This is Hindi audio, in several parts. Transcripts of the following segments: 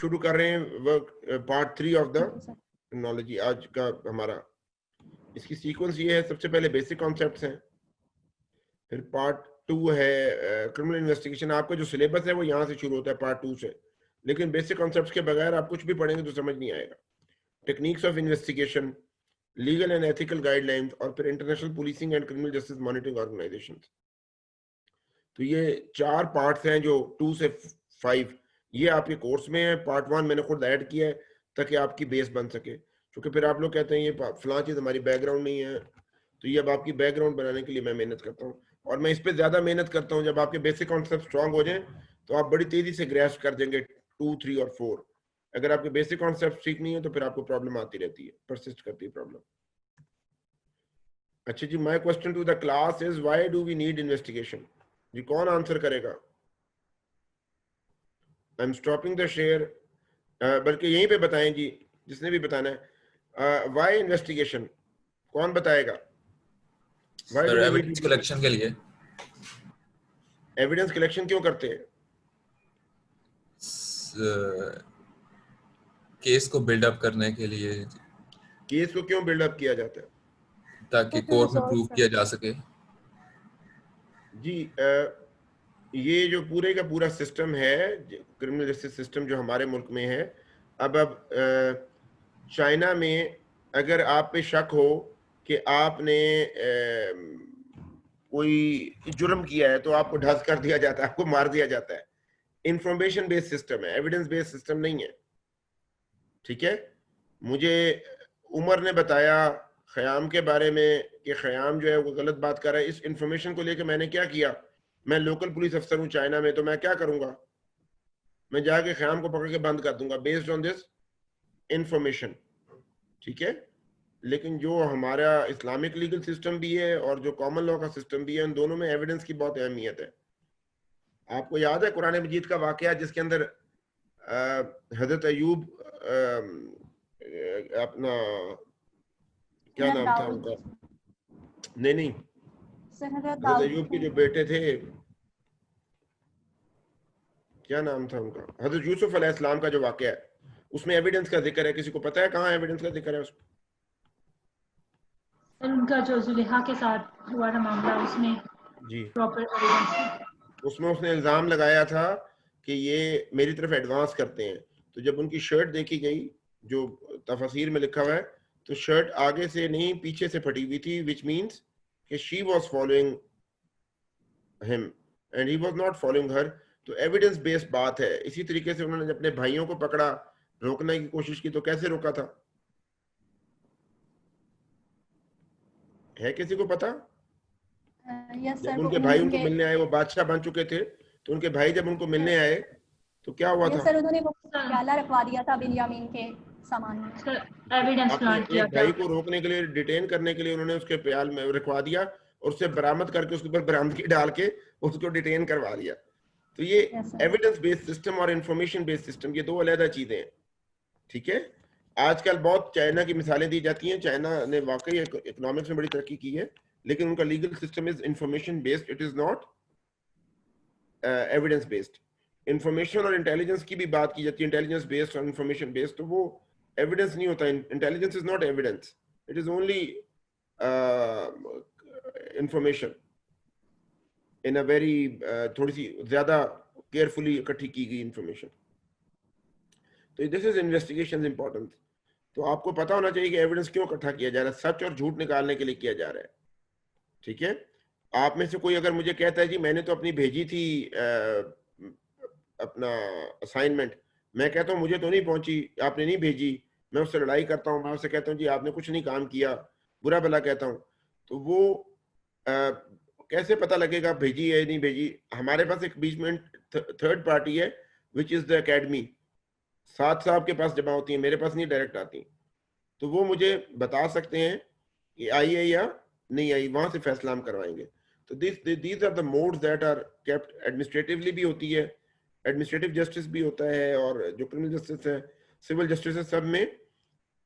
शुरू कर रहे हैं work part 3 of the technology. आज का हमारा इसकी सीक्वेंस ये है, सबसे पहले बेसिक कॉन्सेप्ट्स हैं, फिर पार्ट 2 है क्रिमिनल इन्वेस्टिगेशन। आपका जो सिलेबस है वो यहाँ से शुरू होता है पार्ट 2 से, लेकिन बेसिक कॉन्सेप्ट्स के बगैर आप कुछ भी पढ़ेंगे तो समझ नहीं आएगा। Techniques of investigation, legal and ethical guidelines, और फिर international policing and criminal justice monitoring organization. तो ये 4 पार्ट्स हैं जो 2 से 5 ये आपके कोर्स में है। पार्ट 1 मैंने खुद ऐड किया है ताकि आपकी बेस बन सके, क्योंकि फिर आप लोग कहते हैं ये फलां चीज हमारी बैकग्राउंड नहीं है, तो ये अब आपकी बैकग्राउंड बनाने के लिए मैं मेहनत करता हूँ, और मैं इस पर ज्यादा मेहनत करता हूँ। जब आपके बेसिक कॉन्सेप्ट स्ट्रांग हो जाए तो आप बड़ी तेजी से ग्रैस्प कर देंगे 2, 3 और 4। अगर आपके बेसिक कॉन्सेप्ट ठीक नहीं है तो फिर आपको प्रॉब्लम आती रहती है, परसिस्ट करती है प्रॉब्लम। अच्छा जी, my question to the class is why do we need investigation? जी कौन आंसर करेगा? I am stopping the share. बल्कि यहीं पे बताएं जी, जिसने भी बताना है। व्हाई इन्वेस्टिगेशन कौन बताएगा? सर एविडेंस कलेक्शन के लिए। एविडेंस कलेक्शन क्यों करते हैं? केस को बिल्डअप करने के लिए। केस को क्यों बिल्डअप किया जाता है? ताकि कोर्ट में प्रूव किया जा सके। जी ये जो पूरे का पूरा सिस्टम है, क्रिमिनल जस्टिस सिस्टम जो हमारे मुल्क में है, अब चाइना में अगर आप पे शक हो कि आपने कोई जुर्म किया है तो आपको ढस कर दिया जाता है, आपको मार दिया जाता है। इंफॉर्मेशन बेस्ड सिस्टम है, एविडेंस बेस्ड सिस्टम नहीं है। ठीक है, मुझे उमर ने बताया ख़याम के बारे में कि ख़याम जो है वो गलत बात कर रहा है। इस इंफॉर्मेशन को लेकर मैंने क्या किया, मैं लोकल पुलिस अफसर हूँ चाइना में, तो मैं क्या करूंगा, मैं जाके ख़याम को पकड़ के बंद कर दूंगा बेस्ड ऑन दिस इंफॉर्मेशन। ठीक है, लेकिन जो हमारा इस्लामिक लीगल सिस्टम भी है और जो कॉमन लॉ का सिस्टम भी है, उन दोनों में एविडेंस की बहुत अहमियत है। आपको याद है कुरान मजीद का वाकया जिसके अंदर हजरत अयूब अपना क्या नाम था उनका, नहीं हजरत अयूब के जो बेटे थे, क्या नाम था उनका, हजरत यूसुफ अलैहिस्सलाम का जो वाकया है, उसमें एविडेंस का जिक्र है। किसी को पता है कहाँ एविडेंस का जिक्र है उसमें? उनका जो जुलेहा के साथ हुआ था मामला, उसमें जी प्रॉपर एविडेंस, उसमें उसने इल्जाम लगाया था कि ये मेरी तरफ एडवांस करते हैं। तो जब उनकी शर्ट देखी गई, जो तफसीर में लिखा हुआ है, तो शर्ट आगे से नहीं पीछे से फटी हुई थी, विच मीन्स कि she was following him and he was not following her. तो एविडेंस बेस्ड बात है। इसी तरीके से उन्होंने अपने भाइयों को पकड़ा, रोकने की कोशिश की, तो कैसे रोका था? है किसी को पता? जब उनके भाई उनको मिलने आए, वो बादशाह बन चुके थे, तो उनके भाई जब उनको मिलने आए तो क्या हुआ था? सर उन्होंने वो प्याला रखवा दिया था बिन्यामीन के सामान में, एविडेंस प्लांट किया था। भाई को रोकने के लिए, डिटेन करने के लिए उन्होंने उसके प्याल में रखवा दिया और उसे बरामद करके उसके ऊपर बरामदगी डाल के उसको डिटेन करवा दिया। तो ये एविडेंस बेस्ड सिस्टम और इंफॉर्मेशन बेस्ड सिस्टम, ये दो अलग चीजें हैं। ठीक है, आजकल बहुत चाइना की मिसालें दी जाती हैं। चाइना ने वाकई इकोनॉमिक्स में बड़ी तरक्की की है, लेकिन उनका legal system is information based, it is not evidence based. Information और इंटेलिजेंस की भी बात की जाती है, इंटेलिजेंस बेस्ड और इंफॉर्मेशन बेस्ड, तो वो एविडेंस नहीं होता। Intelligence is not evidence, it is only information in a very थोड़ी सी ज्यादा केयरफुली इकट्ठी की गई इंफॉर्मेशन। तो दिस इज इन्वेस्टिगेशन इंपॉर्टेंट। तो आपको पता होना चाहिए कि एविडेंस क्यों इकट्ठा किया जा रहा है, सच और झूठ निकालने के लिए किया जा रहा है। ठीक है, आप में से कोई अगर मुझे कहता है जी मैंने तो अपनी भेजी थी अपना असाइनमेंट, मैं कहता हूँ मुझे तो नहीं पहुंची, आपने नहीं भेजी, मैं उससे लड़ाई करता हूँ, मैं उससे कहता हूँ जी आपने कुछ नहीं काम किया, बुरा भला कहता हूँ, तो वो कैसे पता लगेगा भेजी है नहीं भेजी? हमारे पास एक बीच में थर्ड पार्टी है विच इज द एकेडमी, साहब के पास जमा होती है, मेरे पास नहीं डायरेक्ट आती, तो वो मुझे बता सकते हैं कि आई है या नहीं आई, वहां से फैसला हम करवाएंगे। तो these are the modes that are kept. Administratively भी होती है, एडमिनिस्ट्रेटिव जस्टिस भी होता है, और जो क्रिमिनल जस्टिस है, सिविल जस्टिस है, सब में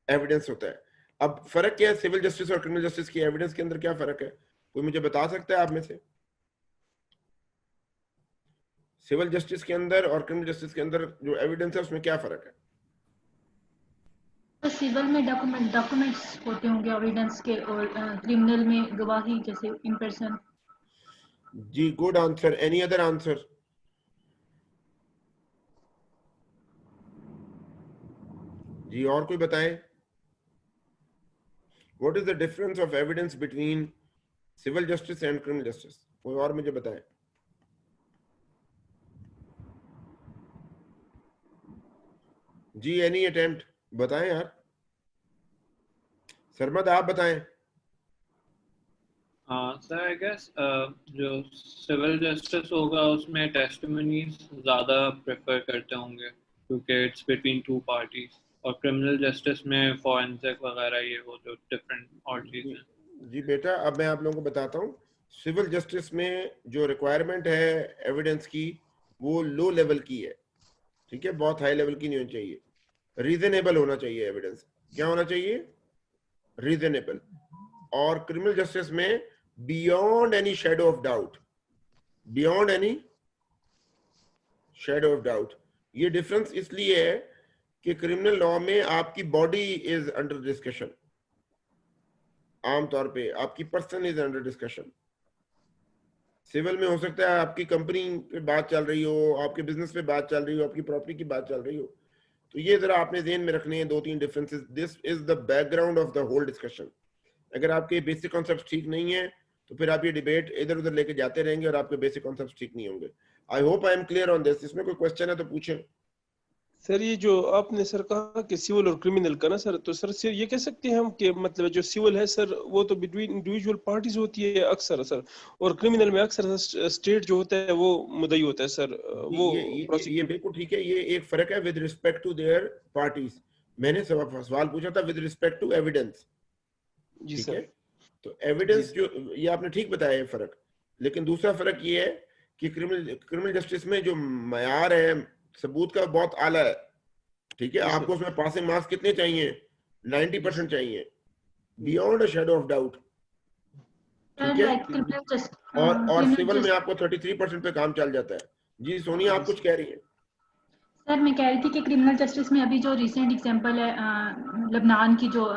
एविडेंस होता है। अब फर्क क्या है सिविल जस्टिस और क्रिमिनल जस्टिस की एविडेंस के अंदर, क्या फर्क है? कोई मुझे बता सकता है आप में से? सिविल जस्टिस के अंदर और क्रिमिनल जस्टिस के अंदर जो एविडेंस है उसमें क्या फर्क है? तो सिविल में डॉक्यूमेंट्स होते होंगे एविडेंस के, और क्रिमिनल में गवाही जैसे इन पर्सन। जी, good answer. Any other answer? जी, और कोई बताएं? What is the difference of evidence between civil justice and criminal justice? कोई और मुझे बताएं। जी, एनी अटेम्प्ट? बताएं यार। सरमद आप बताएं। सर आई गेस जो सिविल जस्टिस होगा उसमें टेस्टिमनीज ज़्यादा प्रेफर करते होंगे क्योंकि इट्स बिटवीन टू पार्टीज, और क्रिमिनल जस्टिस में फॉरेंसिक वगैरह ये वो जो डिफरेंट और चीज़ें। जी बेटा, अब मैं आप लोगों को बताता हूँ। सिविल जस्टिस में जो रिक्वायरमेंट है एविडेंस की वो लो लेवल की है, ठीक है, बहुत हाई लेवल की नहीं होनी चाहिए, रीजनेबल होना चाहिए एविडेंस। क्या होना चाहिए? रीजनेबल। और क्रिमिनल जस्टिस में beyond any shadow of doubt, beyond any shadow of doubt. ये डिफरेंस इसलिए है कि क्रिमिनल लॉ में आपकी बॉडी इज अंडर डिस्कशन, आमतौर पे आपकी person is under discussion. Civil में हो सकता है आपकी कंपनी पे बात चल रही हो, आपके बिजनेस पे बात चल रही हो, आपकी प्रॉपर्टी की बात चल रही हो। तो ये जरा आपने ध्यान में रखने हैं, 2-3 differences. This is the background of the whole discussion. अगर आपके बेसिक कॉन्सेप्ट ठीक नहीं है तो फिर आप ये डिबेट इधर उधर लेके जाते रहेंगे और आपके बेसिक कॉन्सेप्ट ठीक नहीं होंगे। I hope I am clear on this. इसमें कोई क्वेश्चन है तो पूछें। सर ये जो आपने सर कहा कि सिविल और क्रिमिनल का ना सर, तो सर ये कह सकते हैं हम कि मतलब जो सिविल है सर वो तो बिटवीन इंडिविजुअल पार्टीज होती है अक्सर सर, और क्रिमिनल में अक्सर स्टेट जो होता है वो मुद्दई होता है सर, वो ये बिल्कुल ठीक है। ये एक फर्क है with respect to their parties. मैंने सवाल पूछा था विद रिस्पेक्ट टू एविडेंस। जी ठीक सर। है, तो एविडेंस जो ये आपने ठीक बताया ये फर्क। लेकिन दूसरा फर्क ये है कि क्रिमिनल जस्टिस में जो मयार है सबूत का बहुत आला है, ठीक है। आपको उसमें पासिंग मार्क्स कितने चाहिए? 90% चाहिए, beyond a shadow of doubt, ठीक है। और सिविल में आपको 33% पे काम चल जाता है। जी सोनिया, आप कुछ कह रही हैं? सर मैं कह रही थी कि क्रिमिनल जस्टिस में अभी जो रिसेंट एग्जांपल है लबनान की, जो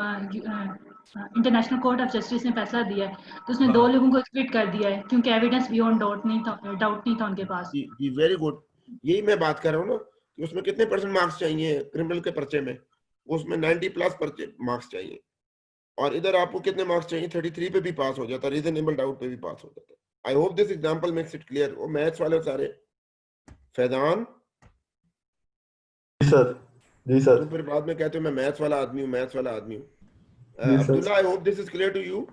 इंटरनेशनल कोर्ट ऑफ जस्टिस ने फैसला दिया है, तो उसने 2 लोगों को एक्विट कर दिया है क्योंकि एविडेंस बियॉन्ड डाउट नहीं था उनके पास। जी वेरी गुड। यही मैं बात कर रहा हूँ ना कि उसमें कितने % मार्क्स चाहिए क्रिमिनल के पर्चे में? उसमें 90+ मार्क्स चाहिए, और इधर आपको कितने मार्क्स चाहिए? 33 पे भी पास हो जाता, रीजनेबल डाउट पे भी पास हो जाता। आई hope this example makes it clear. वो मैथ्स वाले सारे फैजान सर। जी सर। तो फिर बाद में कहते हो मैं मैथ्स वाला आदमी हूँ, मैथ्स वाला आदमी हूँ। Abdullah, I hope this is clear to you.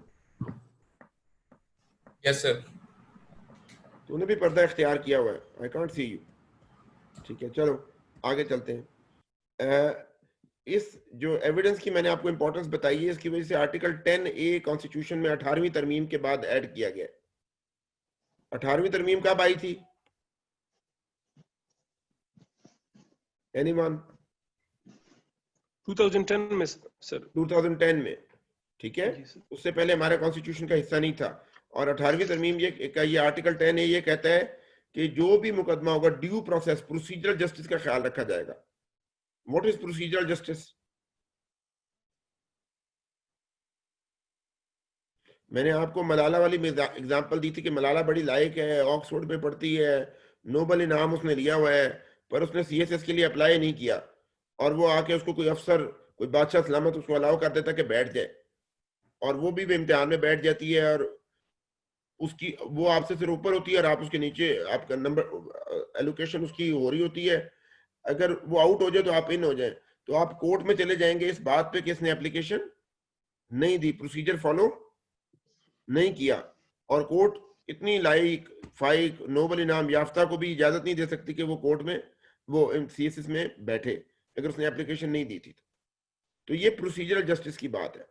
Yes sir. तूने भी पर्दा इख्तियार किया हुआ है, आई कांट सी यू। ठीक है, चलो आगे चलते हैं। इस जो एविडेंस की मैंने आपको इंपॉर्टेंस बताई है, इसकी वजह से आर्टिकल 10A कॉन्स्टिट्यूशन में 18वीं तरमीम के बाद ऐड किया गया। 18वीं तरमीम कब आई थी? एनीवन? 2010 में सर। 2010 में, ठीक है। उससे पहले हमारे कॉन्स्टिट्यूशन का हिस्सा नहीं था। और 18वीं तरमीम ये आर्टिकल 10A ये कहता है कि जो भी मुकदमा होगा ड्यू प्रोसेस, प्रोसीजरल जस्टिस का ख्याल रखा जाएगा। What is procedural justice? मैंने आपको मलाला वाली एग्जांपल दी थी कि मलाला बड़ी लायक है, ऑक्सफोर्ड में पढ़ती है, नोबल इनाम उसने लिया हुआ है, पर उसने CSS के लिए अप्लाई नहीं किया, और वो आके उसको कोई अफसर, कोई बादशाह सलामत उसको अलाउ कर देता कि बैठ जाए, और वो भी इम्तिहान में बैठ जाती है, और उसकी वो आपसे सिर्फ ऊपर होती है और आप उसके नीचे, आपका नंबर एलोकेशन उसकी हो रही होती है। अगर वो आउट हो जाए तो आप इन हो जाए, तो आप कोर्ट में चले जाएंगे इस बात पे कि इसने एप्लीकेशन नहीं दी, प्रोसीजर फॉलो नहीं किया, और कोर्ट इतनी लाइक फाइक नोबल इनाम याफ्ता को भी इजाजत नहीं दे सकती कि वो कोर्ट में, वो CSS में बैठे अगर उसने एप्लीकेशन नहीं दी थी। तो ये प्रोसीजरल जस्टिस की बात है।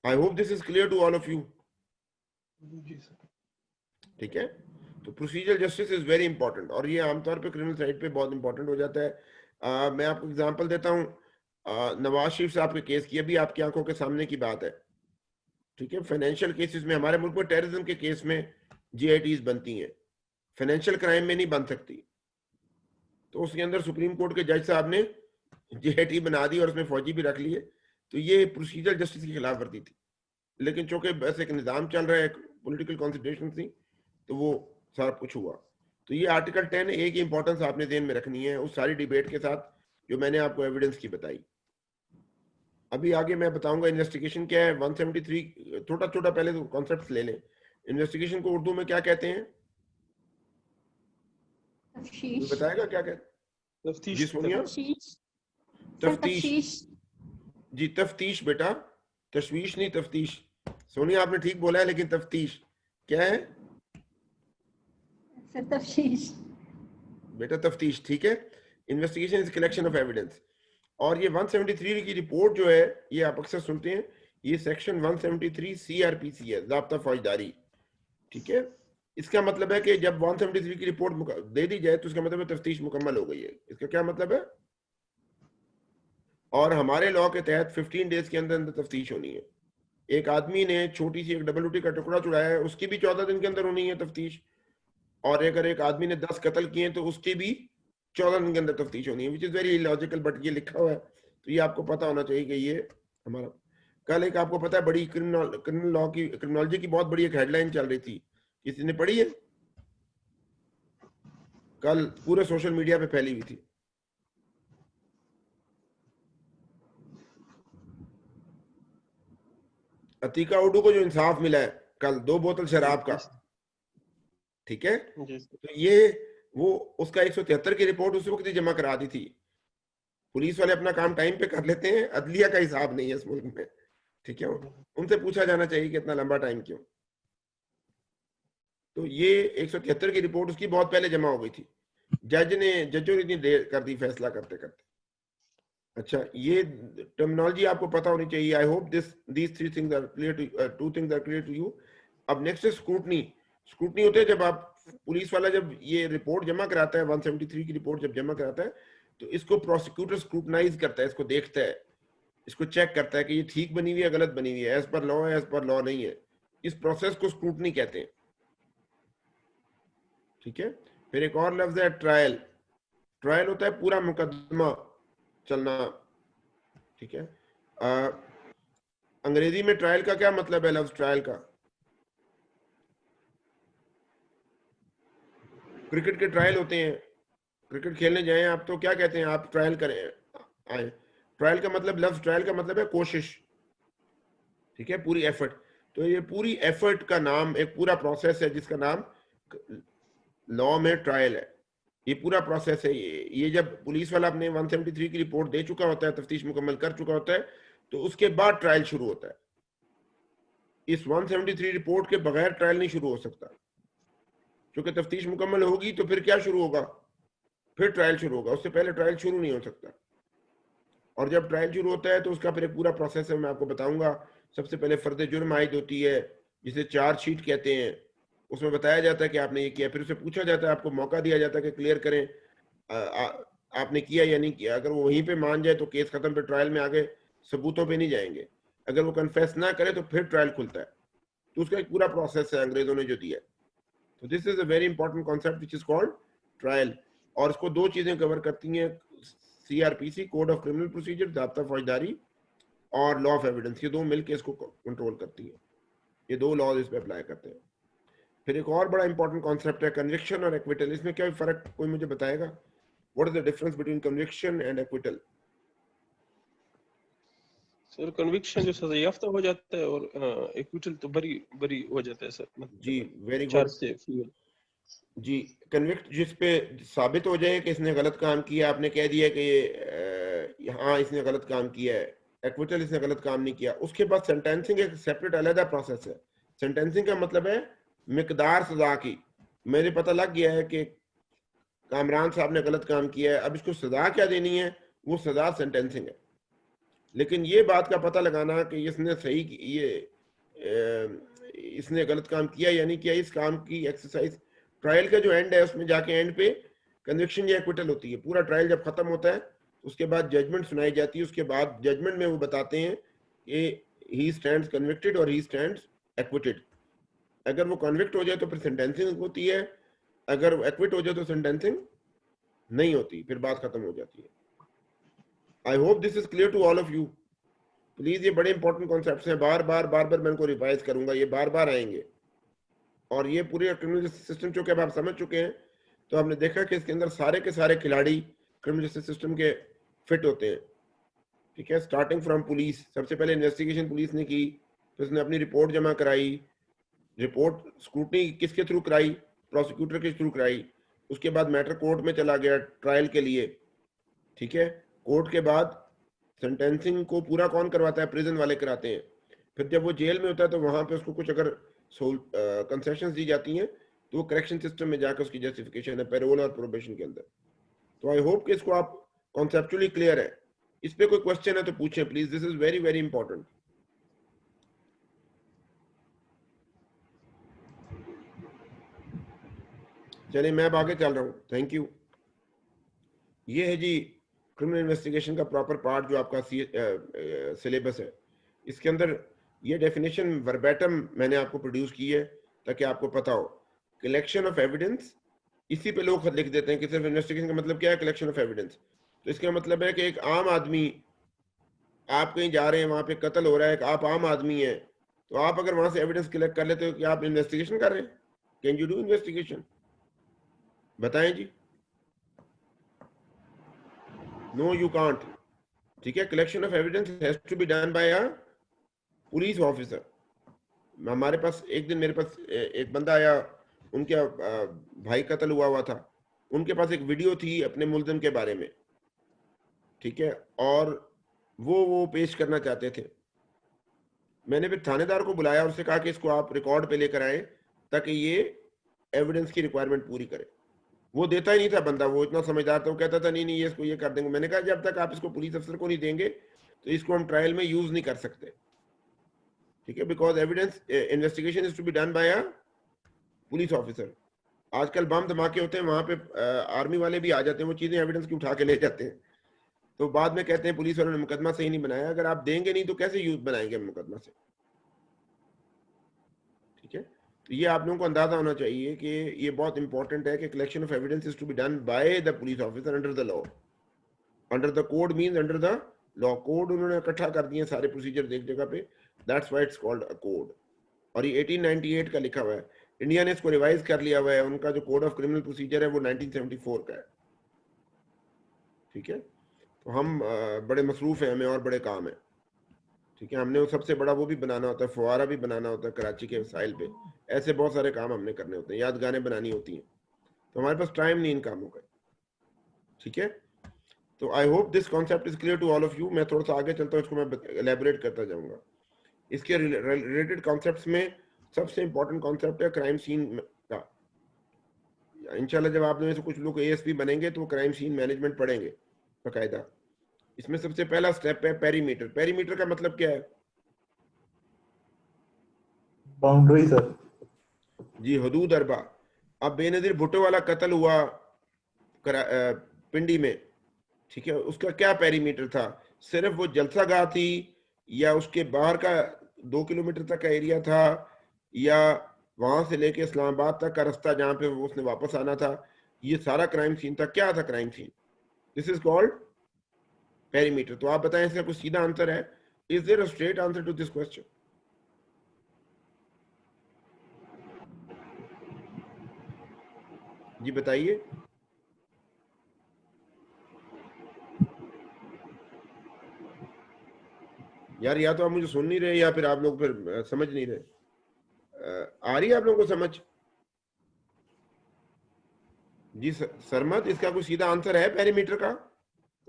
I hope this is clear to all of you. ठीक है, तो procedural justice is very important, और ये आमतौर पे क्रिमिनल साइड पे बहुत इंपॉर्टेंट हो जाता है। मैं आपको एग्जांपल देता हूँ, नवाज शरीफ साहब के केस की, अभी आपकी आंखों के सामने की बात है, ठीक है। फाइनेंशियल केसेस में, हमारे मुल्क में टेररिज्म के केस में GITs बनती हैं, फाइनेंशियल क्राइम में नहीं बन सकती। तो उसके अंदर सुप्रीम कोर्ट के जज साहब ने जेटी बना दी और उसमें फौजी भी रख लिए। तो ये प्रोसीजरल जस्टिस की खिलाफ वर्जी थी, लेकिन चूंकि बस एक निज़ाम चल रहा है, पॉलिटिकल कॉन्सिडरेशन थी, तो वो सारा कुछ हुआ। तो ये आर्टिकल 10 एक इंपॉर्टेंस आपने ध्यान में रखनी है उस सारी डिबेट के साथ जो मैंने आपको एविडेंस की बताई। अभी आगे मैं बताऊंगा इन्वेस्टिगेशन क्या है। 173 छोटा छोटा पहले तो कॉन्सेप्ट ले लें। इन्वेस्टिगेशन को उर्दू में क्या कहते हैं, तफ्तीश। बताएगा क्या कहते हैं? तफ्तीश। जी सोनिया। तफ्तीश जी, तफ्तीश बेटा, तशवीश नहीं तफ्तीश। सोनिया आपने ठीक बोला है, लेकिन तफ्तीश क्या है सर? तफ्तीश बेटा, तफ्तीश ठीक है। Investigation is collection of evidence. और ये 173 की रिपोर्ट जो है, ये आप अक्सर सुनते हैं, ये सेक्शन 173 CRPC है, ज़ाब्ता फौजदारी, ठीक है। इसका मतलब है कि जब 173 की रिपोर्ट दे दी जाए तो उसका मतलब है तफ्तीश मुकम्मल हो गई है। इसका क्या मतलब है? और हमारे लॉ के तहत 15 डेज के अंदर अंदर तफ्तीश होनी है। एक आदमी ने छोटी सी एक WT का टुकड़ा चुराया है, उसकी भी 14 दिन के अंदर होनी है तफ्तीश। और अगर एक आदमी ने 10 कत्ल किए तो उसकी भी 14 दिन के अंदर तफ्तीश होनी है, which is very illogical, but ये लिखा हुआ है तो ये आपको पता होना चाहिए कि ये हमारा। कल एक आपको पता है बड़ी क्रिमिनल लॉ की, क्रिमिनोलॉजी की बहुत बड़ी एक हेडलाइन चल रही थी, किसी ने पढ़ी है? कल पूरे सोशल मीडिया पे फैली हुई थी। अतीका उडू को जो इंसाफ मिला है कल 2 बोतल शराब का, ठीक है, तो ये वो उसका 173 की रिपोर्ट उस वक्त ही जमा करा दी थी। पुलिस वाले अपना काम टाइम पे कर लेते हैं, अदलिया का हिसाब नहीं है इस मुल्क में, ठीक है। उनसे पूछा जाना चाहिए कि इतना लंबा टाइम क्यों। तो ये 173 की रिपोर्ट उसकी बहुत पहले जमा हो गई थी, जजों ने इतनी देर कर दी फैसला करते करते। अच्छा, ये टर्मिनोलॉजी आपको पता होनी चाहिए। I hope these three things are clear to, two things are clear to you. अब नेक्स्ट है स्क्रूटनी। स्क्रूटनी होते हैं जब आप, पुलिस वाला जब ये रिपोर्ट जमा कराता है, 173 की रिपोर्ट जब जमा कराता है, तो इसको प्रोसिक्यूटर स्क्रूटनाइज करता है, इसको देखता है, इसको चेक करता है कि ये ठीक बनी हुई है, गलत बनी हुई है, एज पर लॉ है, एज पर लॉ नहीं है। इस प्रोसेस को स्क्रूटनी कहते हैं, ठीक है। फिर एक और लफ्ज है ट्रायल। ट्रायल होता है पूरा मुकदमा चलना, ठीक है। अंग्रेजी में ट्रायल का क्या मतलब है? लफ्ज ट्रायल का, क्रिकेट के ट्रायल होते हैं, क्रिकेट खेलने जाएं आप तो क्या कहते हैं? आप ट्रायल करें आए। ट्रायल का मतलब, लफ्ज ट्रायल का मतलब है कोशिश, ठीक है, पूरी एफर्ट। तो ये पूरी एफर्ट का नाम एक पूरा प्रोसेस है जिसका नाम लॉ में ट्रायल है। ये पूरा प्रोसेस है। ये जब पुलिस वाला अपने 173 की रिपोर्ट दे चुका होता है, तफ्तीश मुकम्मल कर चुका होता है, तो उसके बाद ट्रायल शुरू होता है। इस 173 रिपोर्ट के बगैर ट्रायल नहीं शुरू हो सकता, क्योंकि तफ्तीश मुकम्मल होगी तो फिर क्या शुरू होगा? फिर ट्रायल शुरू होगा, उससे पहले ट्रायल शुरू नहीं हो सकता। और जब ट्रायल शुरू होता है तो उसका फिर एक पूरा प्रोसेस है, मैं आपको बताऊंगा। सबसे पहले फर्द जुर्म आयद होती है, जिसे चार्जशीट कहते हैं। उसमें बताया जाता है कि आपने ये किया, फिर उसे पूछा जाता है, आपको मौका दिया जाता है कि क्लियर करें आपने किया या नहीं किया। अगर वो वहीं पे मान जाए तो केस खत्म, पे ट्रायल में आगे सबूतों पे नहीं जाएंगे। अगर वो कन्फेस ना करे तो फिर ट्रायल खुलता है। तो उसका एक पूरा प्रोसेस है अंग्रेजों ने जो दिया। तो this is a very important concept which is called trial. और इसको 2 चीजें कवर करती हैं, CRPC code of criminal procedure, ज़ाब्ता फौजदारी, और लॉ ऑफ एविडेंस। ये 2 मिलकर इसको कंट्रोल करती है। ये 2 लॉज इस पे अप्लाई करते हैं। फिर एक और बड़ा इंपॉर्टेंट कॉन्सेप्ट है कन्विक्शन और एक्विटल। इसमें क्या फर्क, कोई मुझे बताएगा? What is the difference between conviction and acquittal? Sir conviction जो सजा याफ्ता हो जाता है, और एक्विटल तो बरी हो जाता है सर। जी वेरी गुड जी। कन्विक्ट जिस पे साबित हो जाए कि इसने गलत काम किया, आपने कह दिया कि हाँ इसने गलत काम किया है। एक्विटल इसने गलत काम नहीं किया। उसके बाद सेंटेंसिंग एक सेपरेट अलग प्रोसेस है। सेंटेंसिंग का मतलब है मिकदार सजा की। मेरे पता लग गया है कि कामरान साहब ने गलत काम किया है, अब इसको सजा क्या देनी है, वो सजा सेंटेंसिंग है। लेकिन ये बात का पता लगाना कि इसने सही इसने गलत काम किया या नहीं किया, इस काम की एक्सरसाइज ट्रायल का जो एंड है उसमें जाके एंड पे कन्विक्शन या एक्विटल होती है। पूरा ट्रायल जब खत्म होता है उसके बाद जजमेंट सुनाई जाती है। उसके बाद जजमेंट में वो बताते हैं कि ही स्टैंड्स कन्विक्टेड और ही स्टैंड्स एक्विटेड। अगर वो कन्विक्ट हो जाए तो फिर सेंटेंसिंग होती है, अगर एक्विट हो जाए तो सेंटेंसिंग नहीं होती, फिर बात खत्म हो जाती है। I hope this is clear to all of you. Please ये बड़े इंपॉर्टेंट कॉन्सेप्ट्स हैं, बार बार मैं इनको रिवाइज करूंगा, ये बार बार आएंगे। और ये पूरे क्रिमिनल जस्टिस सिस्टम चूंकि अब आप समझ चुके हैं, तो आपने देखा कि इसके अंदर सारे के सारे खिलाड़ी क्रिमिनल जस्टिस सिस्टम के फिट होते हैं। ठीक है, स्टार्टिंग फ्रॉम पुलिस, सबसे पहले इन्वेस्टिगेशन पुलिस ने की, फिर उसने अपनी रिपोर्ट जमा कराई, रिपोर्ट स्क्रूटनी किसके थ्रू कराई, प्रोसिक्यूटर के थ्रू कराई, उसके बाद मैटर कोर्ट में चला गया ट्रायल के लिए। ठीक है, कोर्ट के बाद सेंटेंसिंग को पूरा कौन करवाता है, प्रिजन वाले कराते हैं। फिर जब वो जेल में होता है तो वहां पे उसको कुछ अगर कंसेशंस दी जाती हैं तो वो करेक्शन सिस्टम में जाकर उसकी जस्टिफिकेशन है पैरोल और प्रोबेशन के अंदर। तो आई होप कि इसको आप कॉन्सेप्चुअली क्लियर है। इस पे कोई क्वेश्चन है तो पूछें please, this is very very important. चलिए मैं अब आगे चल रहा हूँ, थैंक यू। ये है जी क्रिमिनल इन्वेस्टिगेशन का प्रॉपर पार्ट जो आपका सिलेबस है। इसके अंदर ये डेफिनेशन वर्बैटम मैंने आपको प्रोड्यूस की है ताकि आपको पता हो। कलेक्शन ऑफ एविडेंस, इसी पे लोग लिख देते हैं कि सिर्फ इन्वेस्टिगेशन का मतलब क्या है, कलेक्शन ऑफ एविडेंस। तो इसका मतलब है कि एक आम आदमी, आप कहीं जा रहे हैं, वहां पे कत्ल हो रहा है, आप आम आदमी हैं, तो आप अगर वहां से एविडेंस कलेक्ट कर लेते हो कि आप इन्वेस्टिगेशन कर रहे हैं, कैन यू डू इन्वेस्टिगेशन? बताएं जी। No you can't. ठीक है, collection of evidence has to be done by a police officer. हमारे पास एक दिन, मेरे पास एक बंदा आया, उनके भाई कत्ल हुआ था, उनके पास एक वीडियो थी अपने मुल्जिम के बारे में। ठीक है, और वो पेश करना चाहते थे। मैंने फिर थानेदार को बुलाया और उससे कहा कि इसको आप रिकॉर्ड पे लेकर आए ताकि ये एविडेंस की रिक्वायरमेंट पूरी करे। वो देता ही नहीं था बंदा, वो इतना समझदार था, वो कहता था नहीं नहीं ये इसको ये कर देंगे। मैंने कहा जब तक आप इसको पुलिस अफसर को नहीं देंगे तो इसको हम ट्रायल में यूज नहीं कर सकते। ठीक है, because evidence investigation is to be done by a police officer. आजकल बम धमाके होते हैं, वहां पे आर्मी वाले भी आ जाते हैं, वो चीजें एविडेंस की उठा के ले जाते हैं, तो बाद में कहते हैं पुलिस वालों ने मुकदमा सही नहीं बनाया। अगर आप देंगे नहीं तो कैसे यूज बनाएंगे मुकदमा से? ठीक है, तो ये आप लोगों को अंदाजा होना चाहिए कि ये बहुत इंपॉर्टेंट है कि collection of evidence is to be done by the police officer under the law. Under the code means under the law. Code उन्होंने इकट्ठा कर दिए सारे प्रोसीजर एक जगह पे, that's why it's called a code. और ये 1898 का लिखा हुआ है, इंडिया ने इसको रिवाइज कर लिया हुआ है। उनका जो कोड ऑफ क्रिमिनल प्रोसीजर है वो 1974 का है। ठीक है, तो हम बड़े मसरूफ हैं, हमें और बड़े काम है। ठीक है, हमने वो सबसे बड़ा वो भी बनाना होता है, फुवारा भी बनाना होता है कराची के साहिल पे, ऐसे बहुत सारे काम हमने करने होते हैं, यादगारें बनानी होती हैं, तो हमारे पास टाइम नहीं इन कामों का। ठीक है, तो I hope this concept is clear to all of you. मैं थोड़ा सा आगे चलता हूँ, इसको मैं एलैबोरेट करता जाऊंगा। इसके रिलेटेड कॉन्सेप्ट्स में सबसे इंपॉर्टेंट कॉन्सेप्ट है क्राइम सीन का। इंशाल्लाह जब आप में से कुछ लोग एएसपी बनेंगे तो वो क्राइम सीन मैनेजमेंट पढ़ेंगे बाकायदा। इसमें सबसे पहला स्टेप है पेरीमीटर। पेरीमीटर का मतलब क्या है? बाउंड्री सर जी, हदूद अरबा। अब बेनजीर भुट्टो वाला कत्ल हुआ पिंडी में, ठीक है, उसका क्या पेरीमीटर था? सिर्फ वो जलसागाह थी, या उसके बाहर का 2 किलोमीटर तक का एरिया था, या वहां से लेके इस्लामाबाद तक का रास्ता जहां पे उसने वापस आना था? ये सारा क्राइम सीन था। क्या था crime scene? This is called perimeter. तो आप बताएं इसका कुछ सीधा आंसर है? Is there a straight answer to this question? जी बताइए। यार या तो आप मुझे सुन नहीं रहे या फिर आप लोग फिर समझ नहीं रहे। आ रही है आप लोगों को समझ? जी सरमत, इसका कोई सीधा आंसर है पेरीमीटर का?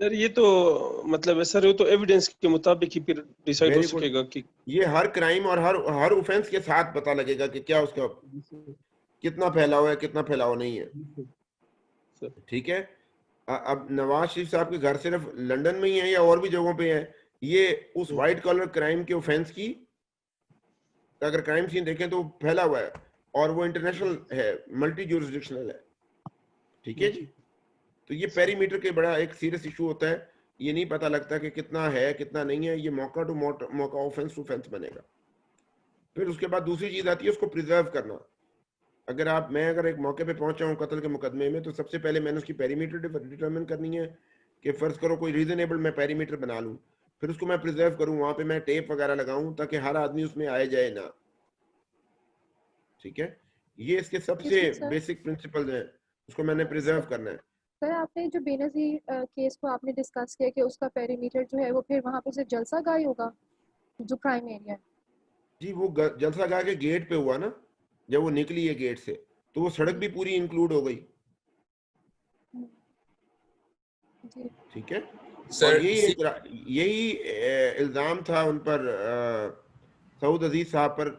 सर ये तो मतलब सर ये तो एविडेंस के मुताबिक ही फिर डिसाइड हो सकेगा कि ये हर क्राइम और हर ऑफेंस के साथ पता लगेगा कि क्या उसका कितना फैलाव है, कितना फैलाव नहीं है। ठीक है, अब नवाज शरीफ साहब के घर सिर्फ लंदन में ही है या और भी जगहों पे है? ये उस व्हाइट कॉलर क्राइम के ऑफेंस की अगर क्राइम सीन देखें तो फैला हुआ है, और वो इंटरनेशनल है, मल्टी ज्यूरिसडिक्शनल है। ठीक है जी, तो ये पेरीमीटर के बड़ा एक सीरियस इशू होता है। ये नहीं पता लगता कि कितना है कितना नहीं है, ये मौका टू मौका, ऑफेंस टू ऑफेंस बनेगा। फिर उसके बाद दूसरी चीज आती है उसको प्रिजर्व करना। अगर एक मौके पे पहुंचा हूँ कत्ल के मुकदमे में, तो सबसे पहले मैंने उसकी पेरीमीटर डिटरमिन करनी है कि फर्ज करो कोई रीजनेबल मैं पेरीमीटर बना लूं, फिर उसको मैं प्रिजर्व करूं, वहां पे मैं टेप वगैरह लगाऊं ताकि हर आदमी उसमें आए जाए ना। ठीक है, ये इसके सबसे बेसिक प्रिंसिपल्स हैं, उसको मैंने प्रिजर्व करना है। सर आपने जो बेनज़ीर केस को आपने डिस्कस किया कि उसका पेरीमीटर जो है वो फिर वहाँ पे सिर्फ जलसा गाह ही होगा जो क्राइम एरिया है? जी वो जलसा गाह के गेट पे हुआ ना, जब वो निकली है गेट से तो वो सड़क भी पूरी इंक्लूड हो गई। ठीक है सर, यही इल्जाम था उन पर सऊद अजीज साहब पर,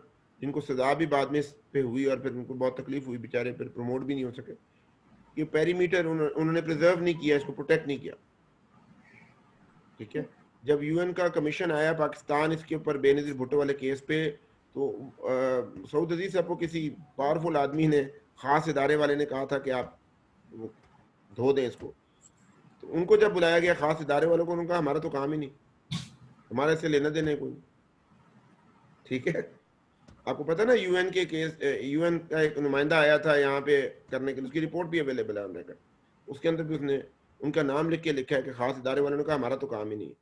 जिनको सजा भी बाद में पे हुई और फिर उनको बहुत तकलीफ हुई, बेचारे फिर प्रमोट भी नहीं हो सके। ये पेरीमीटर उन्होंने प्रिजर्व नहीं किया, इसको प्रोटेक्ट नहीं किया। ठीक है, जब यूएन का कमीशन आया पाकिस्तान इसके ऊपर बेनजीर भुट्टो वाले केस पे, तो सऊद अजीज साहब को किसी पावरफुल आदमी ने, खास इदारे वाले ने कहा था कि आप धो दें इसको। तो उनको जब बुलाया गया खास इदारे वालों को, उन्होंने कहा हमारा तो काम ही नहीं, हमारे से लेना देना कोई। ठीक है, आपको पता ना यूएन के केस, यूएन का एक नुमाइंदा आया था यहाँ पे करने के लिए, उसकी रिपोर्ट भी अवेलेबल है ऑनलाइन, उसके अंदर भी उसने उनका नाम लिख के लिखा है कि खास इदारे वालों ने कहा हमारा तो काम ही नहीं है।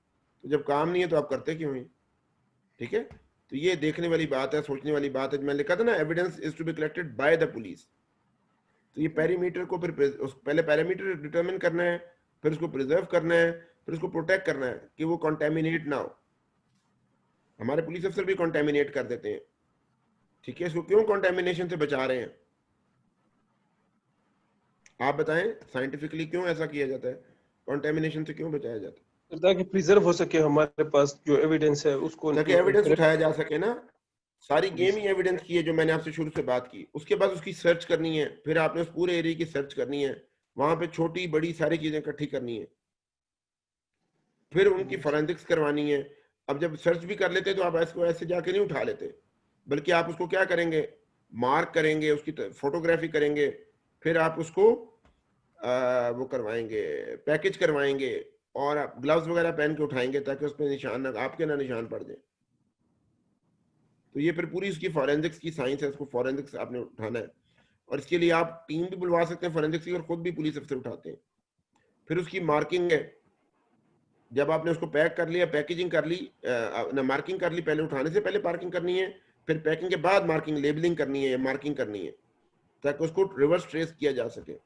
तो जब काम नहीं है तो आप करते क्यों हैं? ठीक है, तो ये देखने वाली बात है, सोचने वाली बात है। मैंने लिखा था ना, evidence is to be collected by the police. तो ये पेरीमीटर को फिर पहले पेरीमीटर डिटरमिन करना है, फिर उसको प्रिजर्व करना है, फिर उसको प्रोटेक्ट करना है कि वो कॉन्टेमिनेट ना हो। हमारे पुलिस अफसर भी कॉन्टेमिनेट कर देते हैं। ठीक है, इसको क्यों कॉन्टेमिनेशन से बचा रहे हैं आप बताएं, साइंटिफिकली क्यों ऐसा किया जाता है, कॉन्टेमिनेशन से क्यों बचाया जाता है? ताकि प्रिजर्व हो सके हमारे पास जो एविडेंस है उसको, ताकि एविडेंस उठाया जा सके ना। सारी गेम ही एविडेंस की है, जो मैंने आपसे शुरू से बात की। उसके बाद उसकी सर्च करनी है, फिर आपने उस पूरे एरिया की सर्च करनी है, वहां पे छोटी बड़ी सारी चीजें इकट्ठी करनी है, फिर उनकी फॉरेंसिक्स करवानी है। अब जब सर्च भी कर लेते तो आप इसको ऐसे जाके नहीं उठा लेते, बल्कि आप उसको क्या करेंगे, मार्क करेंगे, उसकी फोटोग्राफी करेंगे, फिर आप उसको वो करवाएंगे, पैकेज करवाएंगे, और आप ग्लव्स वगैरह पहन के उठाएंगे ताकि उस पर निशान ना, आपके ना निशान पड़ जाए। तो ये फिर पूरी उसकी फॉरेंसिक्स की साइंस है, उसको फॉरेंसिक्स आपने उठाना है। और इसके लिए आप टीम भी बुलवा सकते हैं फॉरेंसिक्स की, और खुद भी पुलिस अफसर उठाते हैं। फिर उसकी मार्किंग है, जब आपने उसको पैक कर लिया, पैकेजिंग कर ली, मार्किंग कर ली, पहले उठाने से पहले मार्किंग करनी है, फिर पैकिंग के बाद मार्किंग, लेबलिंग करनी है, मार्किंग करनी है, ताकि उसको रिवर्स ट्रेस किया जा सके।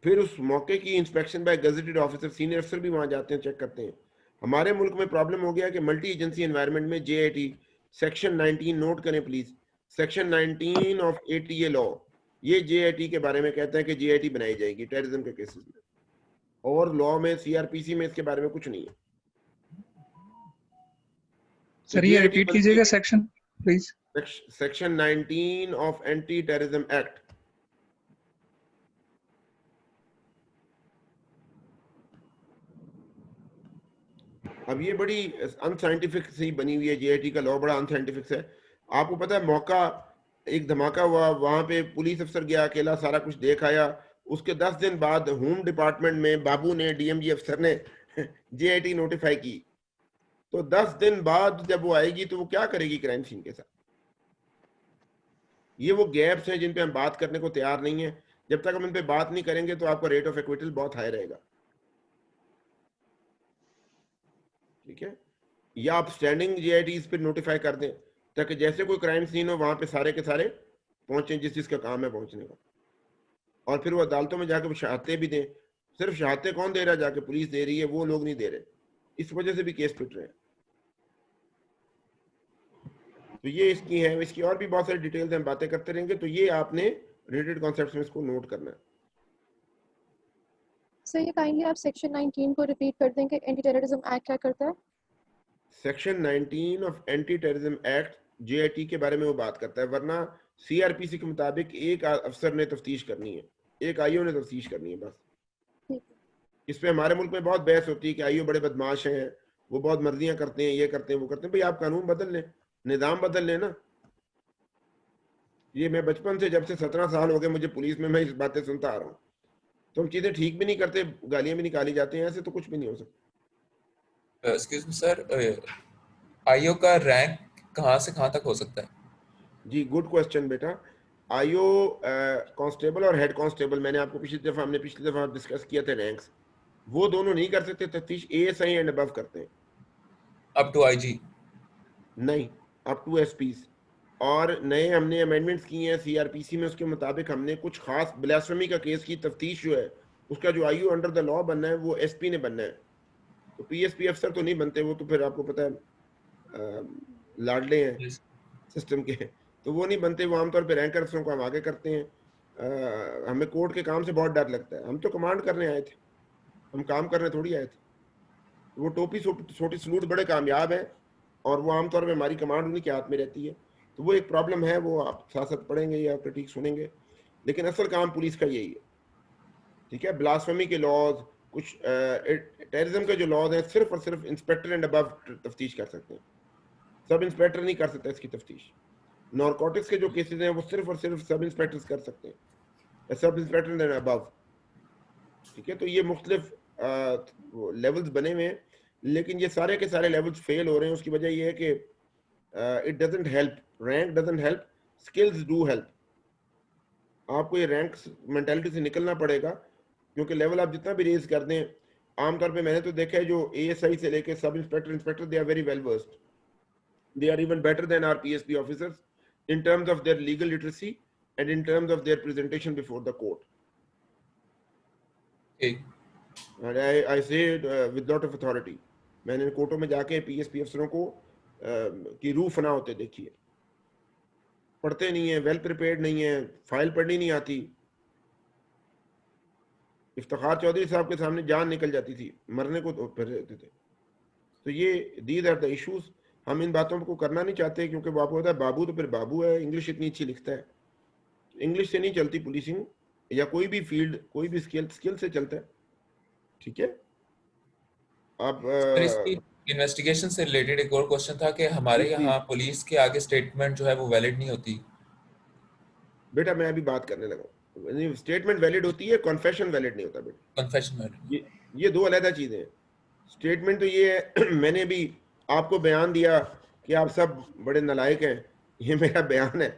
फिर उस मौके की inspection by gazetted officer, senior अफसर भी वहां जाते हैं, चेक करते हैं। हमारे मुल्क में प्रॉब्लम हो गया कि मल्टी एजेंसी एनवायरनमेंट में JIT सेक्शन 19 नोट करें please, section 19 of ATA law, ये JIT के बारे में कहता है कि JIT बनाई जाएगी टेररिज्म के केसेस में, और लॉ में CRPC में इसके बारे में कुछ नहीं है। सर ये रिपीट कीजिएगा section please. Section 19 of anti terrorism act. अब ये बड़ी अनसाइंटिफिक सी बनी हुई है, JIT का लॉ बड़ा अनसाइंटिफिक है। आपको पता है, मौका एक धमाका हुआ, वहां पे पुलिस अफसर गया अकेला, सारा कुछ देख आया। उसके 10 दिन बाद होम डिपार्टमेंट में बाबू ने, DMG अफसर ने JIT नोटिफाई की। तो 10 दिन बाद जब वो आएगी तो वो क्या करेगी क्राइम सीन के साथ? ये वो गैप्स हैं जिन पे हम बात करने को तैयार नहीं है। जब तक हम इन पे बात नहीं करेंगे तो आपका रेट ऑफ एक्विटल बहुत हाई रहेगा। ठीक है, या आप स्टैंडिंग JITs पे नोटिफाई कर दें, ताकि जैसे कोई क्राइम सीन हो वहां पे सारे के सारे पहुंचे जिसका काम है पहुंचने का, और फिर वो अदालतों में जाके शहादतें भी दें। सिर्फ शहादतें कौन दे रहा है? जाके पुलिस दे रही है, वो लोग नहीं दे रहे। इस वजह से भी केस पिट रहे हैं। तो ये इसकी है, इसकी और भी बहुत सारी डिटेल्स हम बातें करते रहेंगे। तो ये आपने रिलेटेड कॉन्सेप्ट्स में इसको नोट करना है। सर ये काइंडली आप सेक्शन 19 को रिपीट कर दें कि एंटी टेररिज्म एक्ट क्या करता है? Section 19 of anti terrorism act JIT के बारे में वो बात करता है, वरना CRPC के मुताबिक एक अफसर ने तफ्तीश करनी है, एक IO ने तफ्तीश करनी है बस। इस पे हमारे मुल्क में बहुत बहस होती है कि IO बड़े बदमाश हैं, वो बहुत मर्जियां करते हैं, ये करते हैं, वो करते हैं। भाई आप कानून बदल लें, निजाम बदल लें ना। ये मैं बचपन से, जब से 17 साल हो गए मुझे पुलिस में, मैं इस बातें सुनता आ रहा हूँ। तो हम चीजें ठीक भी नहीं करते, गालियां भी निकाली जाती हैं, ऐसे तो कुछ भी नहीं हो सकता। एक्सक्यूज मी सर, IO का रैंक कहाँ से कहाँ तक हो सकता है? जी गुड क्वेश्चन बेटा। आईओ कांस्टेबल और हेड कांस्टेबल, मैंने आपको हमने पिछली दफा डिस्कस किया थे रैंक्स, वो दोनों नहीं कर सकते तफ्तीश, एएसआई एंड अबव करते हैं। अप टू आईजी नहीं, अप टू एसपीज। और नए हमने अमेंडमेंट्स किए हैं सीआरपीसी में, उसके मुताबिक हमने कुछ खास ब्लास्फेमी का केस की तफ्तीश जो है उसका जो आईओ अंडर द लॉ बनना है वो एसपी ने बनना है। तो पीएसपी अफसर तो नहीं बनते, वो तो फिर आपको पता है लाडले हैं सिस्टम के, तो वो नहीं बनते, वो आमतौर पे रैंक अफसरों को हम आगे करते हैं। हमें कोर्ट के काम से बहुत डर लगता है, हम तो कमांड करने आए थे, हम काम करने थोड़ी आए थे। वो टोपी छोटी सलूट बड़े कामयाब हैं और वो आमतौर पे हमारी कमांड उन्हीं के हाथ में रहती है, तो वो एक प्रॉब्लम है, वो आप साथ साथ पढ़ेंगे या क्रिटिक सुनेंगे, लेकिन असल काम पुलिस का यही है। ठीक है, ब्लास्फेमी के लॉज, कुछ टेररिज्म के जो लॉज हैं सिर्फ और सिर्फ इंस्पेक्टर एंड अबव तफ्तीश कर सकते हैं, सब इंस्पेक्टर नहीं कर सकता इसकी तफ्तीश। नारकोटिक्स के जो केसेस हैं वो सिर्फ और सिर्फ सब इंस्पेक्टर्स कर सकते हैं, सब इंस्पेक्टर एंड अबव। ठीक है, तो ये मुख्तलिफ लेवल्स बने हुए हैं, लेकिन ये सारे के सारे लेवल्स फेल हो रहे हैं। उसकी वजह ये है कि it doesn't help, rank doesn't help, skills do help. आपको ये रैंक मेंटालिटी से निकलना पड़ेगा, क्योंकि लेवल आप जितना भी रेज कर दें, आमतौर पे मैंने तो देखा है जो एएसआई से लेके sub inspector, inspector, they are very well versed, they are even better than our PSP officers in terms of their legal literacy and in terms of their presentation before the court. Okay. And I say it with lot of authority. मैंने कोर्टों में जाके पीएसपी अफसरों को की रूह फना होते देखी है, पढ़ते नहीं है, वेल प्रिपेयर्ड नहीं है, फाइल पढ़नी नहीं आती। इफ्तिखार चौधरी साहब के सामने जान निकल जाती थी, मरने को तो फिर रहते थे। तो ये दीज आर द इश्यूज। हम इन बातों को करना नहीं चाहते, क्योंकि बापू होता है बाबू तो फिर बाबू है, इंग्लिश इतनी अच्छी लिखता है, इंग्लिश से नहीं चलती पुलिसिंग या कोई भी फील्ड, कोई भी स्किल से चलता है। ठीक है, अब इन्वेस्टिगेशन से रिलेटेड एक और क्वेश्चन था कि हमारे यहाँ पुलिस के आगे स्टेटमेंट जो है वो वैलिड नहीं होती। बेटा मैं अभी बात करने लगा, स्टेटमेंट वैलिड होती है, कन्फेशन वैलिड नहीं होता बेटा, कन्फेशन वैलिड, ये दो अलग चीजें हैं। स्टेटमेंट तो ये है मैंने भी आपको बयान दिया कि आप सब बड़े नालायक हैं, ये मेरा बयान है,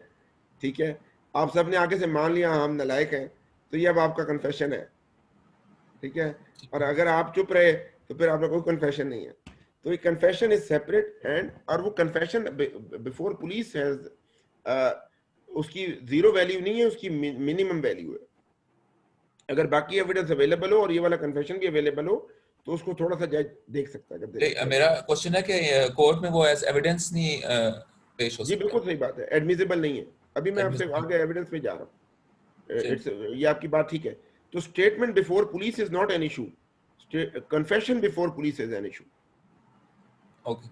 ठीक है, आप सब ने आगे से मान लिया हम नालायक हैं, तो ये अब आपका कन्फेशन है। ठीक है, और अगर आप चुप रहे तो फिर आपका कोई कन्फेशन नहीं है। तो ये कन्फेशन इज सेपरेट एंड, और वो कन्फेशन बिफोर पुलिस हैज उसकी जीरो वैल्यू नहीं है, उसकी मिनिमम वैल्यू है। अगर बाकी एविडेंस अवेलेबल हो और ये वाला कन्फेशन भी अवेलेबल हो तो उसको थोड़ा सा जज देख सकता है। जब मेरा क्वेश्चन है कि कोर्ट में वो एज एविडेंस नहीं पेश हो सकता। जी बिल्कुल सही बात है, एडमिसिबल नहीं है। अभी मैं आपसे आगे एविडेंस पे जा रहा हूँ, ये आपकी बात ठीक है। तो statement before police is not an issue, confession before police is an issue. Okay,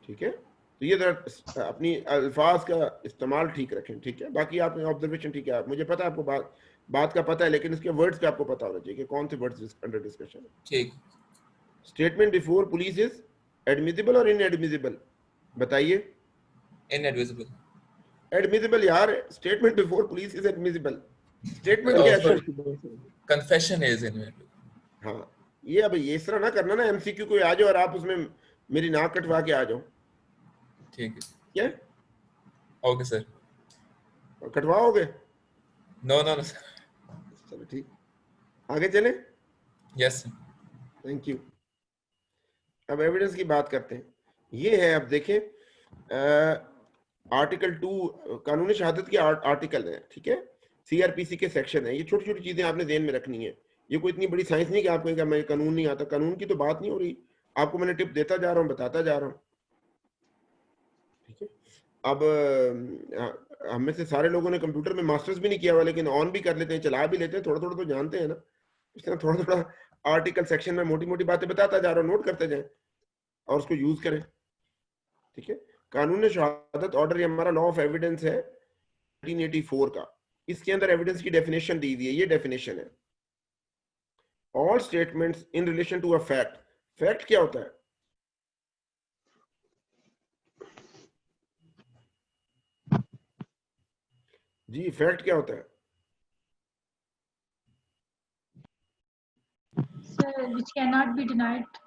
ठीक है, तो ये अपनी अल्फाज का इस्तेमाल ठीक रखें। ठीक है, बाकी आप ऑब्जर्वेशन ठीक है, मुझे पता है आपको बात का पता है, लेकिन इसके वर्ड्स का आपको पता होना चाहिए कि कौन से वर्ड्स अंडर डिस्कशन है। ठीक, statement before police is admissible और इनएडमिसिबल? बताइए। इनएडमिसिबल। एडमिसिबल यार, statement before police is admissible. Statement क्या है? Confession is inadmissible. हाँ, ये अब ये इस तरह ना करना ना, एमसीक्यू कोई आ जाओ और आप उसमें मेरी नाक कटवा के आ जाओ। ठीक है, क्या? Okay sir. कटवाओगे? No no no sir. चलो ठीक, आगे चले। Yes sir, thank you. अब एविडेंस की बात करते हैं। ये है, अब देखें, आर्टिकल 2 कानूनी शहादत के आर्टिकल है। ठीक है, सीआरपीसी के सेक्शन है। ये छोटी छोटी चीजें आपने ध्यान में रखनी है, ये कोई इतनी बड़ी साइंस नहीं कि आपको कहेगा मैं कानून नहीं आता। कानून की तो बात नहीं हो रही, आपको मैंने टिप देता जा रहा हूँ, बताता जा रहा हूँ। ठीक है, अब हम में से सारे लोगों ने कंप्यूटर में मास्टर्स भी नहीं किया हुआ, लेकिन ऑन भी कर लेते हैं, चला भी लेते हैं, थोड़ा थोड़ा तो जानते हैं ना। इस तरह थोड़ा थोड़ा आर्टिकल सेक्शन में मोटी मोटी बातें बताता जा रहा हूँ, नोट करते जाएं और उसको यूज करें। ठीक है, कानून शहादत ऑर्डर, ये हमारा लॉ ऑफ एविडेंस है 1984 का। इसके अंदर एविडेंस की डेफिनेशन दी हुई है, ये डेफिनेशन है, all statements in relation to a fact. Fact क्या होता है? जी, फैक्ट क्या होता है? Sir, which cannot be denied.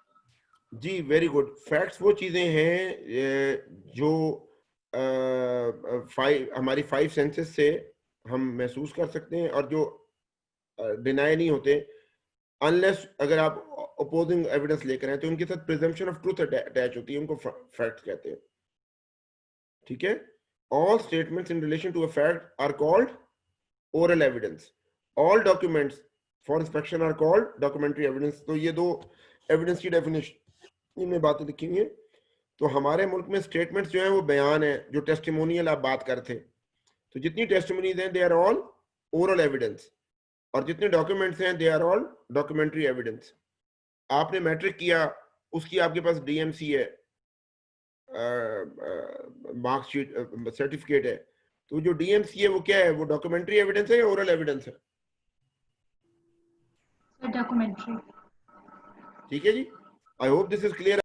जी, वेरी गुड। फैक्ट्स वो चीजें हैं जो हमारी 5 सेंसेस से हम महसूस कर सकते हैं और जो डिनाई नहीं होते, अनलेस अगर आप अपोजिंग एविडेंस लेकर आए तो उनके साथ प्रिजम्पशन ऑफ ट्रूथ अटैच होती है, उनको फैक्ट्स कहते हैं। ठीक है, all statements in relation to a fact are called oral evidence, all documents for inspection are called documentary evidence. तो ये दो एविडेंस की डेफिनेशन में बातें लिखी हुई है। तो हमारे मुल्क में स्टेटमेंट्स जो है वो बयान है, जो टेस्टिमोनियल आप बात करते, तो जितनी टेस्टिमोनीज हैं they are all oral evidence, और जितने डॉक्यूमेंट्स हैं they are all documentary evidence. आपने मैट्रिक किया, उसकी आपके पास डीएमसी है, मार्कशीट सर्टिफिकेट है, तो जो डीएमसी है वो क्या है, वो डॉक्यूमेंट्री एविडेंस है या ओरल एविडेंस है? डॉक्यूमेंट्री। ठीक है जी, I hope this is clear.